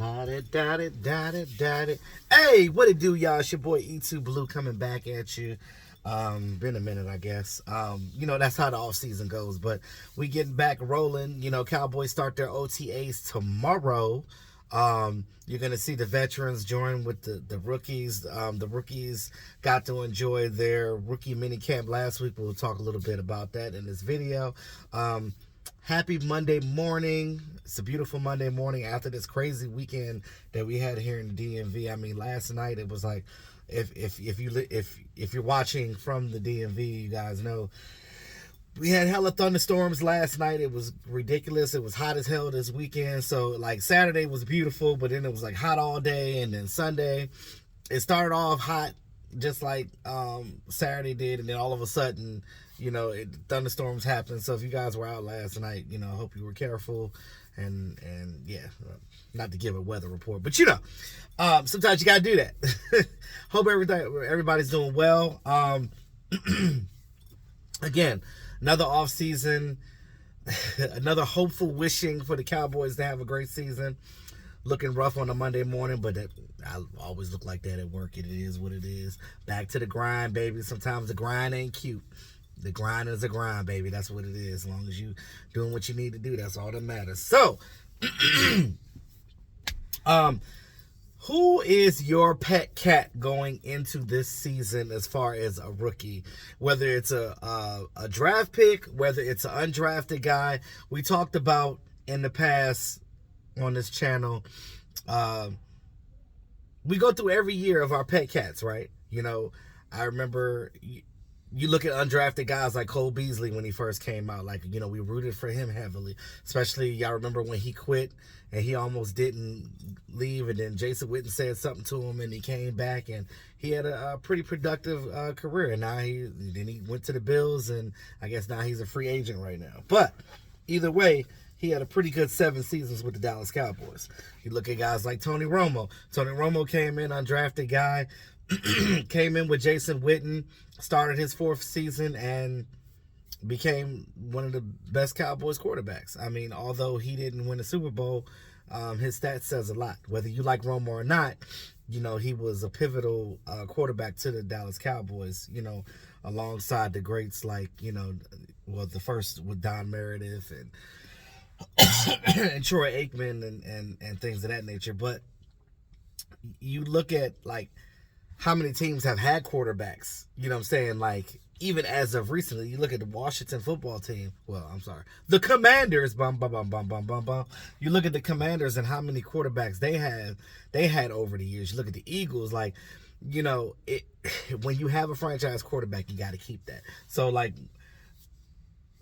Da-da-da-da-da-da-da. Hey, what it do, y'all? It's your boy E2 Blue coming back at you. Been a minute, I guess. That's how the offseason goes, but we getting back rolling. Cowboys start their OTAs tomorrow. You're going to see the veterans join with the rookies. The rookies got to enjoy their rookie mini camp last week. We'll talk a little bit about that in this video. Happy Monday morning. It's a beautiful Monday morning after this crazy weekend that we had here in the DMV. I mean, last night it was like, if you're watching from the DMV, you guys know we had hella thunderstorms last night. It was ridiculous. It was hot as hell this weekend. So like Saturday was beautiful, but then it was like hot all day, and then Sunday it started off hot just like Saturday did, and then all of a sudden, thunderstorms happened. So if you guys were out last night, I hope you were careful, and yeah, not to give a weather report, but sometimes you gotta do that. Hope everybody's doing well. Again, another off season, another hopeful wishing for the Cowboys to have a great season. Looking rough on a Monday morning, but I always look like that at work. It is what it is. Back to the grind, baby. Sometimes the grind ain't cute. The grind is a grind, baby. That's what it is. As long as you doing what you need to do, that's all that matters. So, who is your pet cat going into this season as far as a rookie? Whether it's a draft pick, whether it's an undrafted guy. We talked about in the past on this channel, we go through every year of our pet cats, right? I remember you look at undrafted guys like Cole Beasley when he first came out. Like, we rooted for him heavily. Especially, y'all remember when he quit and he almost didn't leave, and then Jason Witten said something to him and he came back and he had a pretty productive career. And now he went to the Bills, and I guess now he's a free agent right now. But either way, he had a pretty good 7 seasons with the Dallas Cowboys. You look at guys like Tony Romo. Tony Romo came in, undrafted guy, came in with Jason Witten, started his 4th season, and became one of the best Cowboys quarterbacks. I mean, although he didn't win a Super Bowl, his stats says a lot. Whether you like Romo or not, he was a pivotal quarterback to the Dallas Cowboys, alongside the greats like, the first with Don Meredith and and Troy Aikman and things of that nature. But you look at like how many teams have had quarterbacks, like even as of recently. You look at the Washington football team, the Commanders, you look at the Commanders and how many quarterbacks they had over the years. You look at the Eagles, like, when you have a franchise quarterback, you got to keep that. So like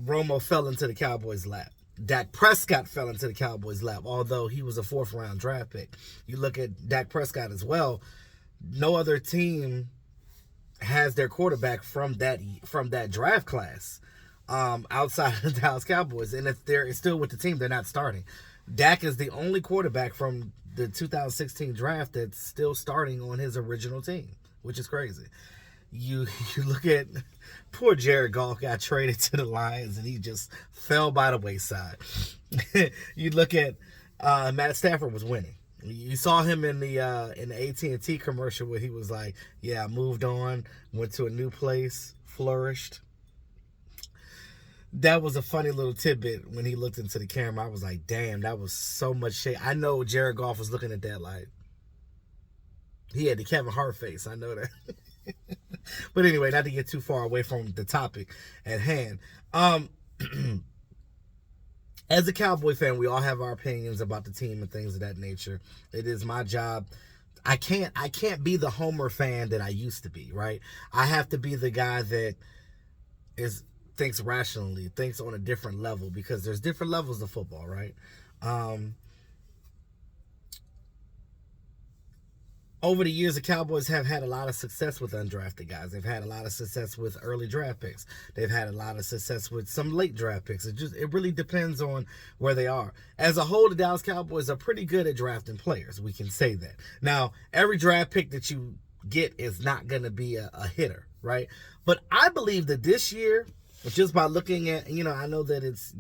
Romo fell into the Cowboys' lap. Dak Prescott fell into the Cowboys' lap, although he was a 4th-round draft pick. You look at Dak Prescott as well. No other team has their quarterback from that draft class outside of the Dallas Cowboys. And if they're still with the team, they're not starting. Dak is the only quarterback from the 2016 draft that's still starting on his original team, which is crazy. You look at poor Jared Goff got traded to the Lions and he just fell by the wayside. You look at Matt Stafford was winning. You saw him in the AT&T commercial where he was like, "Yeah, I moved on, went to a new place, flourished." That was a funny little tidbit when he looked into the camera. I was like, "Damn, that was so much shade." I know Jared Goff was looking at that like he had the Kevin Hart face. I know that. But anyway, not to get too far away from the topic at hand. As a Cowboy fan, we all have our opinions about the team and things of that nature. It is my job. I can't be the Homer fan that I used to be, right? I have to be the guy that thinks rationally, thinks on a different level, because there's different levels of football, right? Over the years, the Cowboys have had a lot of success with undrafted guys. They've had a lot of success with early draft picks. They've had a lot of success with some late draft picks. It really depends on where they are. As a whole, the Dallas Cowboys are pretty good at drafting players. We can say that. Now, every draft pick that you get is not going to be a hitter, right? But I believe that this year, just by looking at, I know that it's,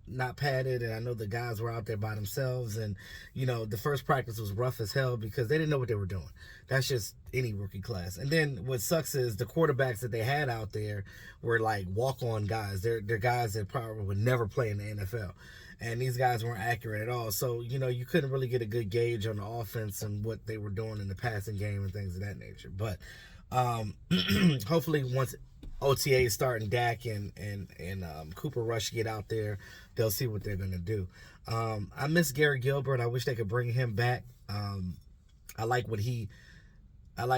not padded, and I know the guys were out there by themselves, and the first practice was rough as hell because they didn't know what they were doing. That's just any rookie class. And then what sucks is the quarterbacks that they had out there were like walk-on guys. They're guys that probably would never play in the NFL. And these guys weren't accurate at all. So, you couldn't really get a good gauge on the offense and what they were doing in the passing game and things of that nature. But hopefully once OTA start and Dak and Cooper Rush get out there, they'll see what they're going to do. I miss Gary Gilbert. I wish they could bring him back. I like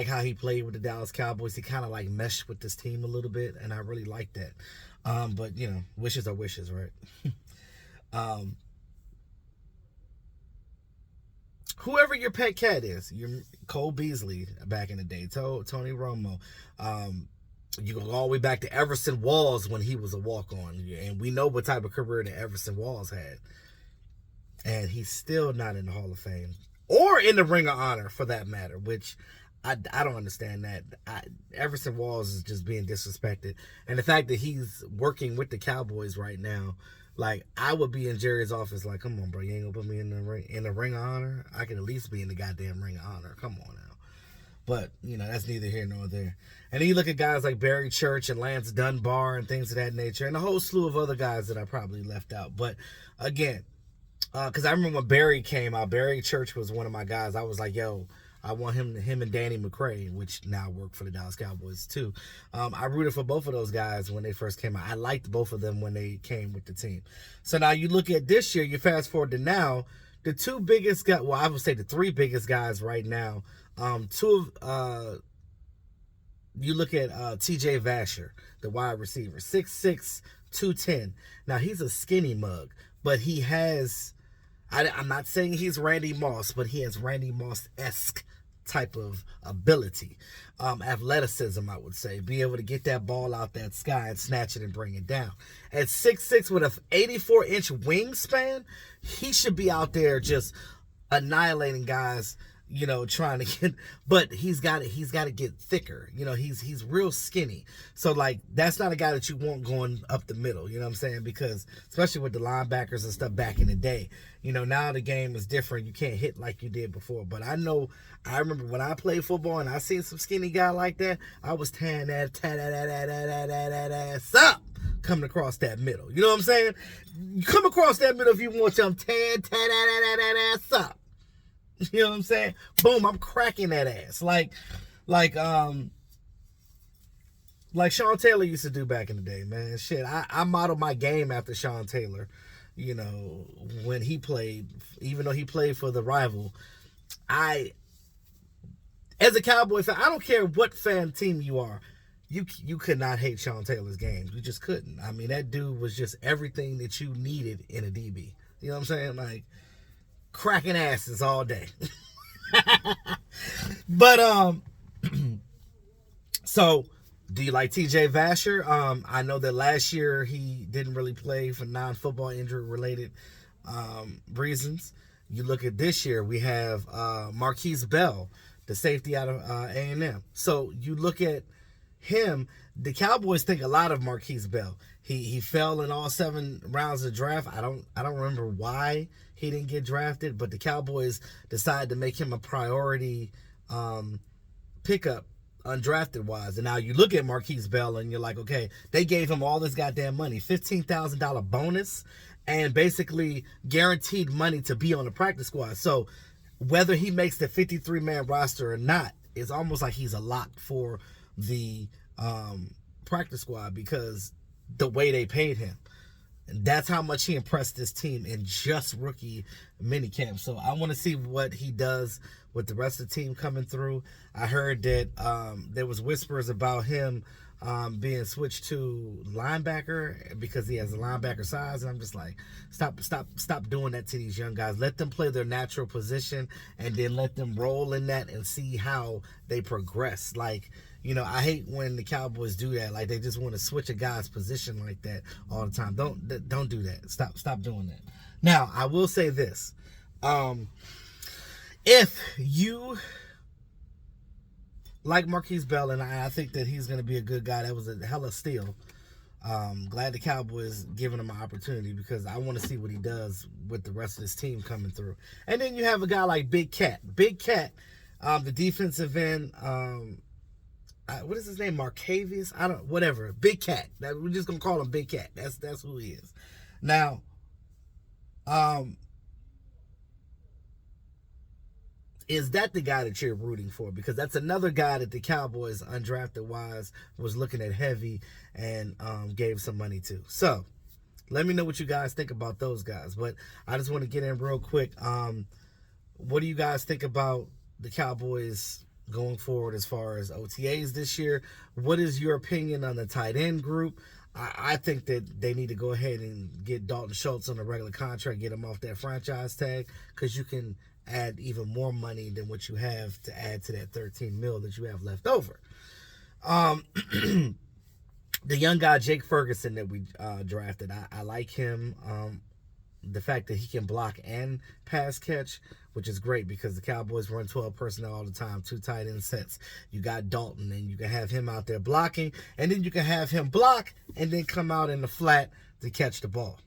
how he played with the Dallas Cowboys. He kind of like meshed with this team a little bit, and I really like that. But, wishes are wishes, right? Whoever your pet cat is, your Cole Beasley back in the day, Tony Romo, you go all the way back to Everson Walls when he was a walk-on, and we know what type of career that Everson Walls had, and he's still not in the Hall of Fame or in the Ring of Honor for that matter, which I don't understand that. Everson Walls is just being disrespected, and the fact that he's working with the Cowboys right now. Like, I would be in Jerry's office like, come on, bro, you ain't gonna put me in the Ring of Honor? I could at least be in the goddamn Ring of Honor. Come on now. But, that's neither here nor there. And then you look at guys like Barry Church and Lance Dunbar and things of that nature, and a whole slew of other guys that I probably left out. But, again, because I remember when Barry came out, Barry Church was one of my guys. I was like, yo, I want him and Danny McCray, which now work for the Dallas Cowboys too. I rooted for both of those guys when they first came out. I liked both of them when they came with the team. So now you look at this year, you fast forward to now, the two biggest guys, well, I would say the three biggest guys right now, you look at TJ Vasher, the wide receiver, 6'6", 210. Now he's a skinny mug, but he has, I'm not saying he's Randy Moss, but he has Randy Moss-esque type of ability, athleticism, I would say, be able to get that ball out that sky and snatch it and bring it down. At 6'6" with an 84-inch wingspan, he should be out there just annihilating guys, trying to get, but he's got to get thicker. He's real skinny. So like, that's not a guy that you want going up the middle, you know what I'm saying? Because especially with the linebackers and stuff back in the day, now the game is different. You can't hit like you did before. But I remember when I played football and I seen some skinny guy like that, I was tearing that ass up coming across that middle. You know what I'm saying? You come across that middle if you want some tear that ass up. You know what I'm saying? Boom, I'm cracking that ass. Like Sean Taylor used to do back in the day, man. Shit, I modeled my game after Sean Taylor, when he played, even though he played for the rival. As a Cowboy fan, I don't care what fan team you are, you could not hate Sean Taylor's games. You just couldn't. I mean, that dude was just everything that you needed in a DB. You know what I'm saying? Like, cracking asses all day. But so do you like TJ Vasher? I know that last year he didn't really play for non-football injury related reasons. You look at this year, we have Marquise Bell, the safety out of A&M. So you look at him, the Cowboys think a lot of Marquise Bell. He fell in all 7 rounds of the draft. I don't remember why he didn't get drafted, but the Cowboys decided to make him a priority pickup undrafted wise. And now you look at Marquise Bell and you're like, okay, they gave him all this goddamn money, $15,000 bonus, and basically guaranteed money to be on the practice squad. So whether he makes the 53-man roster or not, it's almost like he's a lock for the practice squad because the way they paid him. And that's how much he impressed this team in just rookie minicamp. So I want to see what he does with the rest of the team coming through. I heard that there was whispers about him being switched to linebacker because he has a linebacker size, and I'm just like, stop doing that to these young guys. Let them play their natural position and then let them roll in that and see how they progress. Like, I hate when the Cowboys do that. Like, they just want to switch a guy's position like that all the time. Don't do that. Stop doing that. Now, I will say this. If you like Marquise Bell, and I think that he's going to be a good guy, that was a hella steal. Glad the Cowboys giving him an opportunity because I want to see what he does with the rest of his team coming through. And then you have a guy like Big Cat. Big Cat, the defensive end. What is his name? Marcavius? Whatever. Big Cat. We're just gonna call him Big Cat. That's who he is. Now, is that the guy that you're rooting for? Because that's another guy that the Cowboys, undrafted wise, was looking at heavy and gave some money to. So, let me know what you guys think about those guys. But I just want to get in real quick. What do you guys think about the Cowboys going forward as far as OTAs this year? What is your opinion on the tight end group? I think that they need to go ahead and get Dalton Schultz on a regular contract, get him off that franchise tag, because you can add even more money than what you have to add to that 13 mil that you have left over. The young guy, Jake Ferguson, that we drafted, I like him. The fact that he can block and pass catch, which is great because the Cowboys run 12 personnel all the time, 2 tight end sets. You got Dalton, and you can have him out there blocking, and then you can have him block and then come out in the flat to catch the ball.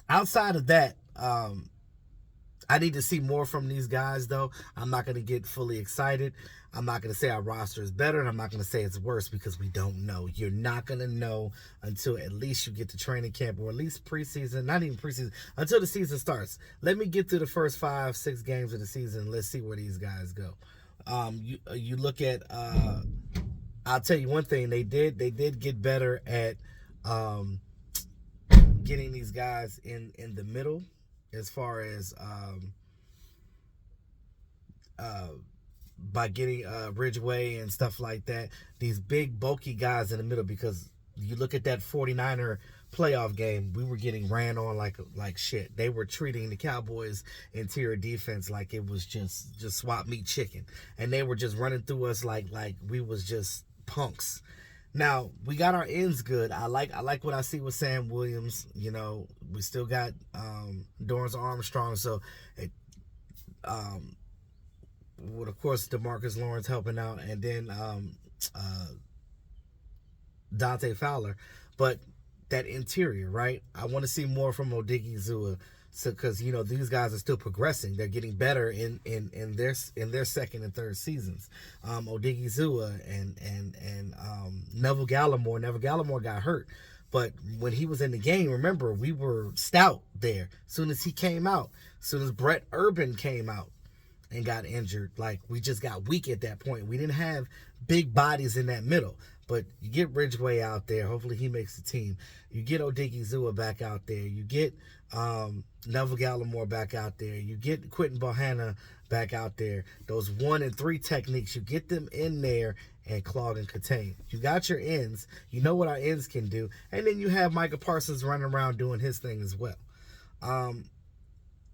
Outside of that, I need to see more from these guys, though. I'm not going to get fully excited. I'm not going to say our roster is better, and I'm not going to say it's worse because we don't know. You're not going to know until at least you get to training camp, or at least preseason, not even preseason, until the season starts. Let me get through the first 5-6 games of the season. Let's see where these guys go. You look at, I'll tell you one thing, they did get better at getting these guys in the middle as far as by getting Ridgeway and stuff like that, these big bulky guys in the middle, because you look at that 49er playoff game, we were getting ran on like shit. They were treating the Cowboys interior defense like it was just swap meat chicken, and they were just running through us like we was just punks. Now, we got our ends good. I like what I see with Sam Williams. You know, we still got Dorrance Armstrong. So, with, of course, DeMarcus Lawrence helping out. And then Dante Fowler. But that interior, right? I want to see more from Odighizuwa. So, because, you know, these guys are still progressing. They're getting better in their second and third seasons. Odighizuwa and Neville Gallimore. Neville Gallimore got hurt. But when he was in the game, remember, we were stout there. As soon as he came out, as soon as Brett Urban came out and got injured, like, we just got weak at that point. We didn't have big bodies in that middle. But you get Ridgeway out there. Hopefully he makes the team. You get Odighizuwa back out there. You get Neville Gallimore back out there. You get Quentin Bohanna back out there. Those 1 and 3 techniques, you get them in there and clog and contain. You got your ends. You know what our ends can do. And then you have Micah Parsons running around doing his thing as well.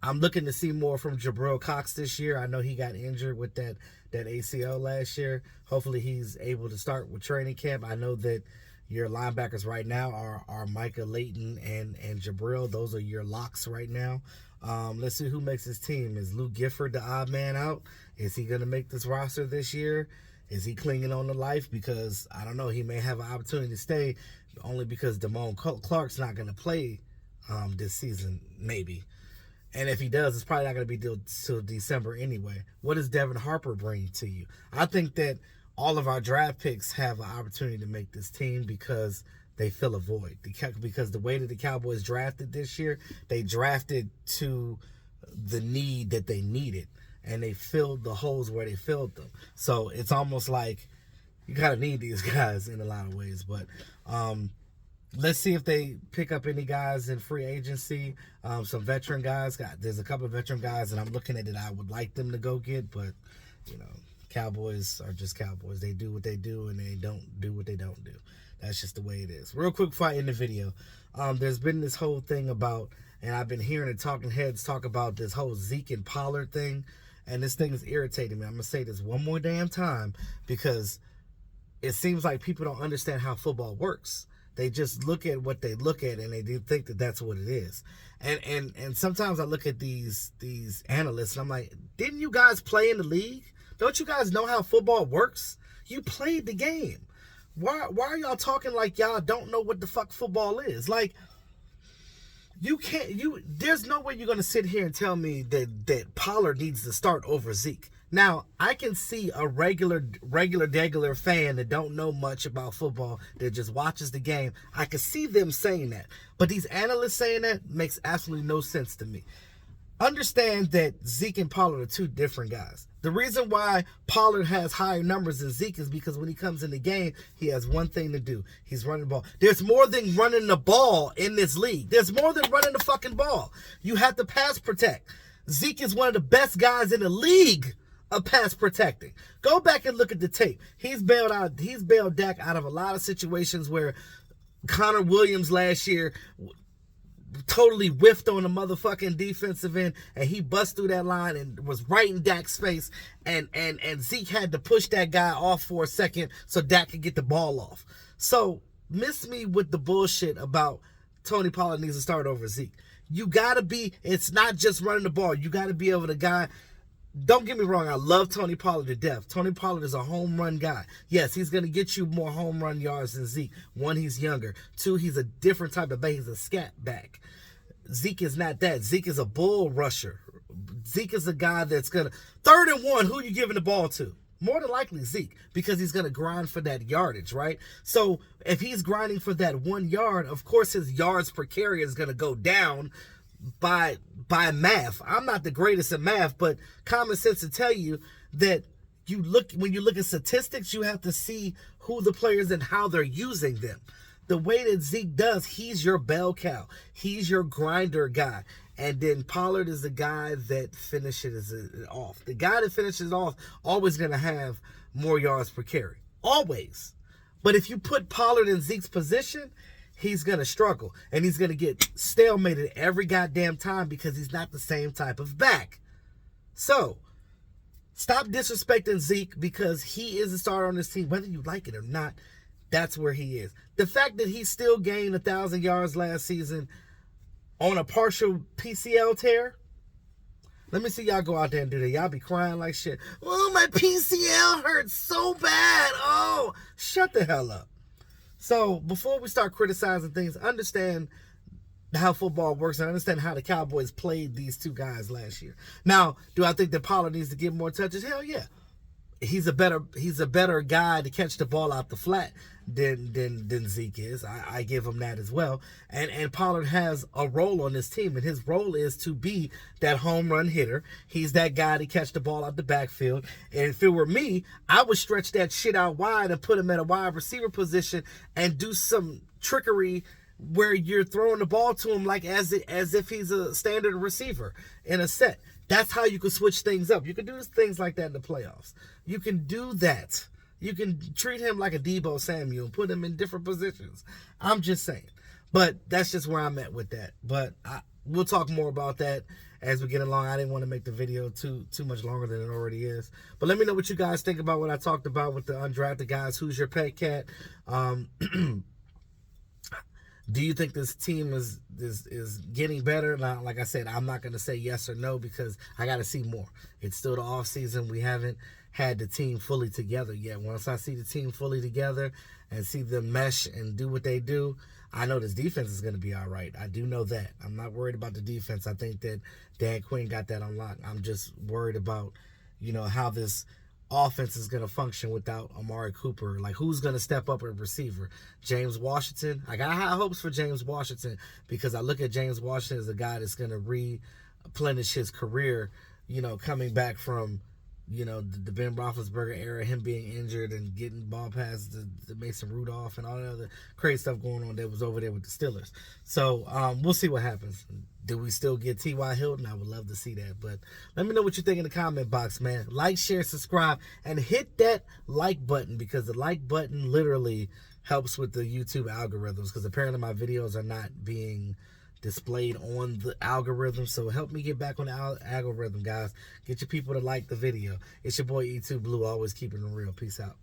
I'm looking to see more from Jabril Cox this year. I know he got injured with that ACL last year. Hopefully he's able to start with training camp. I know that your linebackers right now are Micah, Leighton, and Jabril. Those are your locks right now. Let's see who makes his team. Is Luke Gifford the odd man out? Is he going to make this roster this year? Is he clinging on to life? Because, I don't know, he may have an opportunity to stay only because Damone Clark's not going to play this season, maybe. And if he does, it's probably not going to be till December anyway. What does Devin Harper bring to you? I think that all of our draft picks have an opportunity to make this team because they fill a void. Because the way that the Cowboys drafted this year, they drafted to the need that they needed. And they filled the holes where they filled them. So it's almost like you kind of need these guys in a lot of ways. But let's see if they pick up any guys in free agency. Some veteran guys. There's a couple of veteran guys that I'm looking at that I would like them to go get. But, you know, Cowboys are just Cowboys. They do what they do, and they don't do what they don't do. That's just the way it is. Real quick before I end the video, there's been this whole thing about, and I've been hearing the talking heads talk about this whole Zeke and Pollard thing, and this thing is irritating me. I'm going to say this one more damn time because it seems like people don't understand how football works. They just look at what they look at, and they do think that that's what it is. And sometimes I look at these analysts, and I'm like, didn't you guys play in the league? Don't you guys know how football works? You played the game. Why are y'all talking like y'all don't know what the fuck football is? Like, there's no way you're gonna sit here and tell me that Pollard needs to start over Zeke. Now, I can see a regular fan that don't know much about football, that just watches the game. I can see them saying that. But these analysts saying that makes absolutely no sense to me. Understand that Zeke and Pollard are two different guys. The reason why Pollard has higher numbers than Zeke is because when he comes in the game, he has one thing to do. He's running the ball. There's more than running the ball in this league. There's more than running the fucking ball. You have to pass protect. Zeke is one of the best guys in the league of pass protecting. Go back and look at the tape. He's bailed Dak out of a lot of situations where Connor Williams last year totally whiffed on the motherfucking defensive end, and he bust through that line and was right in Dak's face, and Zeke had to push that guy off for a second so Dak could get the ball off. So miss me with the bullshit about Tony Pollard needs to start over Zeke. You gotta be, it's not just running the ball. You gotta be able to guy. Don't get me wrong, I love Tony Pollard to death. Tony Pollard is a home run guy. Yes, he's going to get you more home run yards than Zeke. One, he's younger. Two, he's a different type of back. He's a scat back. Zeke is not that. Zeke is a bull rusher. Zeke is a guy that's going to... 3rd and 1, who are you giving the ball to? More than likely Zeke, because he's going to grind for that yardage, right? So if he's grinding for that 1 yard, of course his yards per carry is going to go down by math. I'm not the greatest at math, but common sense will tell you that when you look at statistics, you have to see who the players and how they're using them. The way that Zeke does, he's your bell cow. He's your grinder guy. And then Pollard is the guy that finishes it off. The guy that finishes it off always going to have more yards per carry. Always. But if you put Pollard in Zeke's position, he's going to struggle. And he's going to get stalemated every goddamn time because he's not the same type of back. So, stop disrespecting Zeke because he is a starter on this team. Whether you like it or not, that's where he is. The fact that he still gained 1,000 yards last season on a partial PCL tear, let me see y'all go out there and do that. Y'all be crying like shit. Oh, my PCL hurts so bad. Oh, shut the hell up. So before we start criticizing things, understand how football works and understand how the Cowboys played these two guys last year. Now, do I think that Pollard needs to get more touches? Hell yeah. He's a better guy to catch the ball out the flat than Zeke is. I give him that as well. And Pollard has a role on this team, and his role is to be that home run hitter. He's that guy to catch the ball out the backfield. And if it were me, I would stretch that shit out wide and put him at a wide receiver position and do some trickery where you're throwing the ball to him like as if he's a standard receiver in a set. That's how you can switch things up. You can do things like that in the playoffs. You can do that. You can treat him like a Deebo Samuel and put him in different positions. I'm just saying. But that's just where I'm at with that. But we'll talk more about that as we get along. I didn't want to make the video too much longer than it already is. But let me know what you guys think about what I talked about with the undrafted guys. Who's your pet cat? Do you think this team is getting better? Now, like I said, I'm not going to say yes or no because I got to see more. It's still the offseason. We haven't had the team fully together yet. Once I see the team fully together and see them mesh and do what they do, I know this defense is going to be all right. I do know that. I'm not worried about the defense. I think that Dan Quinn got that on lock. I'm just worried about, how this offense is going to function without Amari Cooper. Like, who's going to step up at receiver? James Washington? I got high hopes for James Washington because I look at James Washington as a guy that's going to replenish his career, coming back from, the Ben Roethlisberger era, him being injured and getting ball passes to Mason Rudolph and all that other crazy stuff going on that was over there with the Steelers. So we'll see what happens. Do we still get T.Y. Hilton? I would love to see that. But let me know what you think in the comment box, man. Like, share, subscribe, and hit that like button because the like button literally helps with the YouTube algorithms because apparently my videos are not being displayed on the algorithm. So help me get back on the algorithm, guys. Get your people to like the video. It's your boy E2 Blue, always keeping it real. Peace out.